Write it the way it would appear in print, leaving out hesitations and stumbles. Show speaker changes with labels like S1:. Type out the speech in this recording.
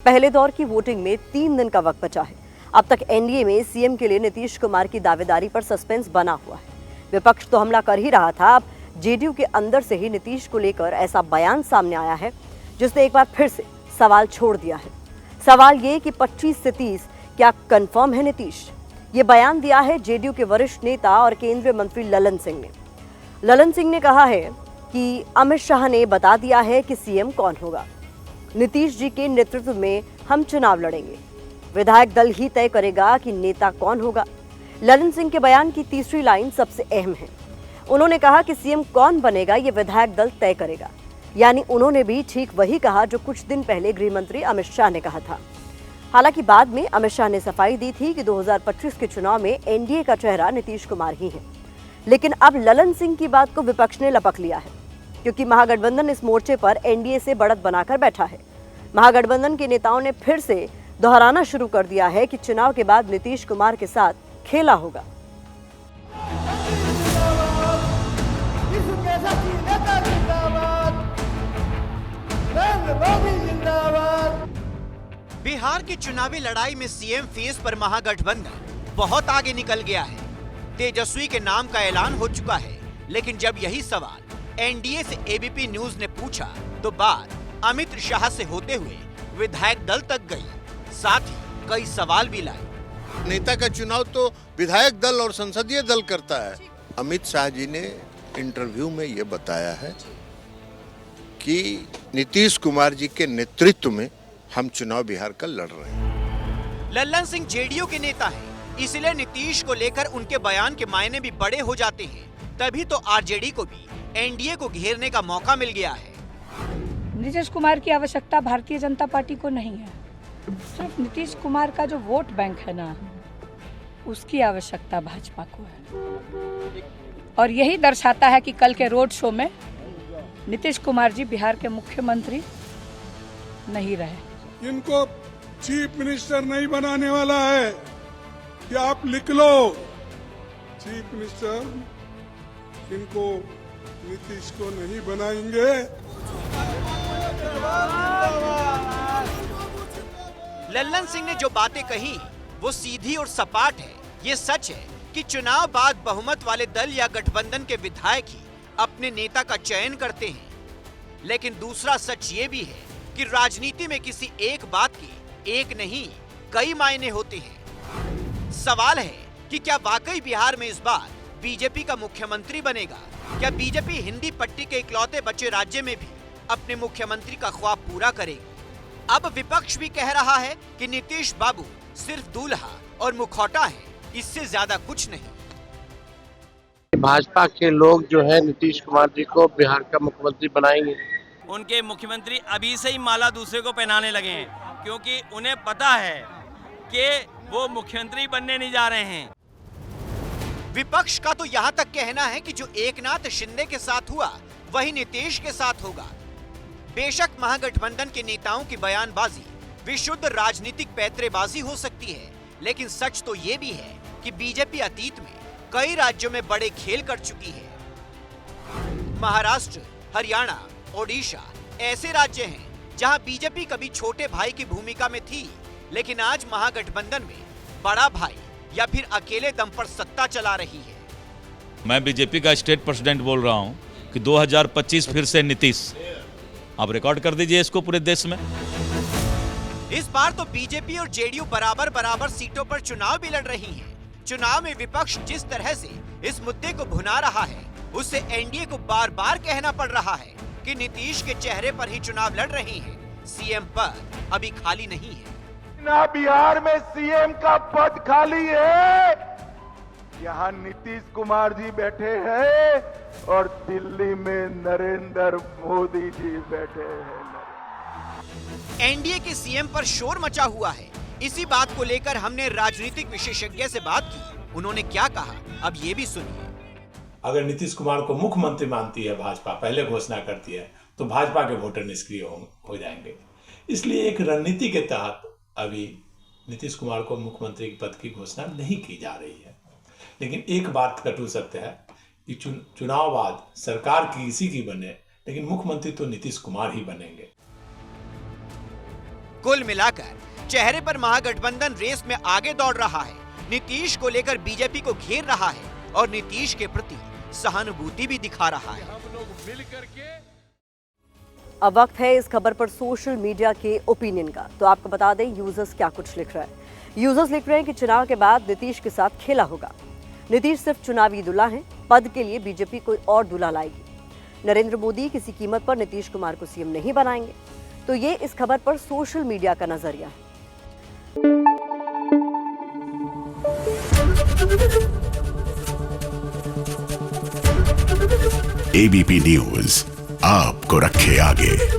S1: पहले दौर की वोटिंग में 3 दिन का वक्त बचा है। अब तक एनडीए में सीएम के लिए नीतीश कुमार की दावेदारी पर सस्पेंस बना हुआ है। विपक्ष तो हमला कर ही रहा था, अब जेडीयू के अंदर से ही नीतीश को लेकर ऐसा बयान सामने आया है जिसने एक बार फिर से सवाल छोड़ दिया है। सवाल ये कि 25 से 30 क्या कंफर्म है नीतीश? ये बयान दिया है जेडीयू के वरिष्ठ नेता और केंद्रीय मंत्री ललन सिंह ने। ललन सिंह ने कहा है कि अमित शाह ने बता दिया है कि सीएम कौन होगा। नीतीश जी के नेतृत्व में हम चुनाव लड़ेंगे, विधायक दल ही तय करेगा कि नेता कौन होगा। ललन सिंह के बयान की तीसरी लाइन सबसे अहम है। उन्होंने कहा कि सीएम कौन बनेगा ये विधायक दल तय करेगा, यानी उन्होंने भी ठीक वही कहा जो कुछ दिन पहले गृह मंत्री अमित शाह ने कहा था। हालांकि बाद में अमित शाह ने सफाई दी थी कि 2025 के चुनाव में एनडीए का चेहरा नीतीश कुमार ही है। लेकिन अब ललन सिंह की बात को विपक्ष ने लपक लिया है, क्योंकि महागठबंधन इस मोर्चे पर एनडीए से बढ़त बनाकर बैठा है। महागठबंधन के नेताओं ने फिर से दोहराना शुरू कर दिया है कि चुनाव के बाद नीतीश कुमार के साथ खेला होगा।
S2: बिहार की चुनावी लड़ाई में सीएम फेस पर महागठबंधन बहुत आगे निकल गया है। तेजस्वी के नाम का ऐलान हो चुका है, लेकिन जब यही सवाल एनडीए से एबीपी न्यूज ने पूछा तो बात अमित शाह से होते हुए विधायक दल तक गई, साथ ही कई सवाल भी लाए।
S3: नेता का चुनाव तो विधायक दल और संसदीय दल करता है। अमित शाह जी ने इंटरव्यू में ये बताया है कि नीतीश कुमार जी के नेतृत्व में हम चुनाव बिहार का लड़ रहे हैं।
S2: लल्लन सिंह जेडीयू के नेता हैं, इसलिए नीतीश को लेकर उनके बयान के मायने भी बड़े हो जाते हैं। तभी तो आरजेडी को भी एनडीए को घेरने का मौका मिल गया है।
S4: नीतीश कुमार की आवश्यकता भारतीय जनता पार्टी को नहीं है, सिर्फ नीतीश कुमार का जो वोट बैंक है ना, उसकी आवश्यकता भाजपा को है। और यही दर्शाता है कि कल के रोड शो में नीतीश कुमार जी बिहार के मुख्यमंत्री नहीं रहे।
S5: इनको चीफ मिनिस्टर नहीं बनाने वाला है, कि आप लिख लो चीफ मिनिस्टर इनको नीतीश को नहीं बनाएंगे।
S2: लल्लन सिंह ने जो बातें कही वो सीधी और सपाट है। ये सच है कि चुनाव बाद बहुमत वाले दल या गठबंधन के विधायक ही अपने नेता का चयन करते हैं, लेकिन दूसरा सच ये भी है कि राजनीति में किसी एक बात की एक नहीं कई मायने होते हैं। सवाल है कि क्या वाकई बिहार में इस बार बीजेपी का मुख्यमंत्री बनेगा? क्या बीजेपी हिंदी पट्टी के इकलौते बचे राज्य में भी अपने मुख्यमंत्री का ख्वाब पूरा करेगी? अब विपक्ष भी कह रहा है कि नीतीश बाबू सिर्फ दूल्हा और मुखौटा है, इससे ज्यादा कुछ नहीं।
S6: भाजपा के लोग जो है नीतीश कुमार जी को बिहार का मुख्यमंत्री बनाएंगे।
S7: उनके मुख्यमंत्री अभी से ही माला दूसरे को पहनाने लगे हैं, क्योंकि उन्हें पता है कि वो मुख्यमंत्री बनने नहीं जा रहे हैं।
S2: विपक्ष का तो यहाँ तक कहना है कि जो एकनाथ शिंदे के साथ हुआ वही नीतीश के साथ होगा। बेशक महागठबंधन के नेताओं की बयानबाजी विशुद्ध राजनीतिक पैंतरेबाजी हो सकती है, लेकिन सच तो ये भी है कि बीजेपी अतीत में कई राज्यों में बड़े खेल कर चुकी है। महाराष्ट्र, हरियाणा, ओडिशा ऐसे राज्य हैं जहां बीजेपी कभी छोटे भाई की भूमिका में थी, लेकिन आज महागठबंधन में बड़ा भाई या फिर अकेले दम पर सत्ता चला रही है।
S8: मैं बीजेपी का स्टेट प्रेसिडेंट बोल रहा हूं कि 2025 फिर से नीतीश। आप रिकॉर्ड कर दीजिए इसको पूरे देश में।
S2: इस बार तो बीजेपी और जेडीयू बराबर बराबर सीटों पर चुनाव भी लड़ रही हैं। चुनाव में विपक्ष जिस तरह से इस मुद्दे को भुना रहा है, उससे एनडीए को बार बार कहना पड़ रहा है कि नीतीश के चेहरे पर ही चुनाव लड़ रही हैं। सीएम पद अभी खाली नहीं है।
S9: ना बिहार में सीएम का पद खाली है, यहाँ नीतीश कुमार जी बैठे हैं और दिल्ली में नरेंद्र मोदी जी बैठे हैं।
S2: एनडीए के सीएम पर शोर मचा हुआ है। इसी बात को लेकर हमने राजनीतिक विशेषज्ञ से बात की। उन्होंने क्या कहा, अब ये भी सुनिए।
S10: अगर नीतीश कुमार को मुख्यमंत्री मानती है भाजपा, पहले घोषणा करती है, तो भाजपा के वोटर निष्क्रिय हो जाएंगे। इसलिए एक रणनीति के तहत अभी नीतीश कुमार को मुख्यमंत्री पद की घोषणा नहीं की जा रही है। लेकिन एक बात कटु सत्य है कि चुनाव बाद सरकार किसी की बने, लेकिन मुख्यमंत्री तो नीतीश कुमार ही बनेंगे।
S2: कुल मिलाकर चेहरे पर महागठबंधन रेस में आगे दौड़ रहा है। नीतीश को लेकर बीजेपी को घेर रहा है और नीतीश के प्रति सहानुभूति भी दिखा रहा है।
S1: अब वक्त है इस खबर पर सोशल मीडिया के ओपिनियन का। तो आपको बता दें यूजर्स क्या कुछ लिख रहे हैं। यूजर्स लिख रहे हैं कि चुनाव के बाद नीतीश के साथ खेला होगा। नीतीश सिर्फ चुनावी दूल्हा हैं, पद के लिए बीजेपी कोई और दूल्हा लाएगी। नरेंद्र मोदी किसी कीमत पर नीतीश कुमार को सीएम नहीं बनाएंगे। तो ये इस खबर पर सोशल मीडिया का नजरिया है।
S11: एबीपी न्यूज आपको रखे आगे।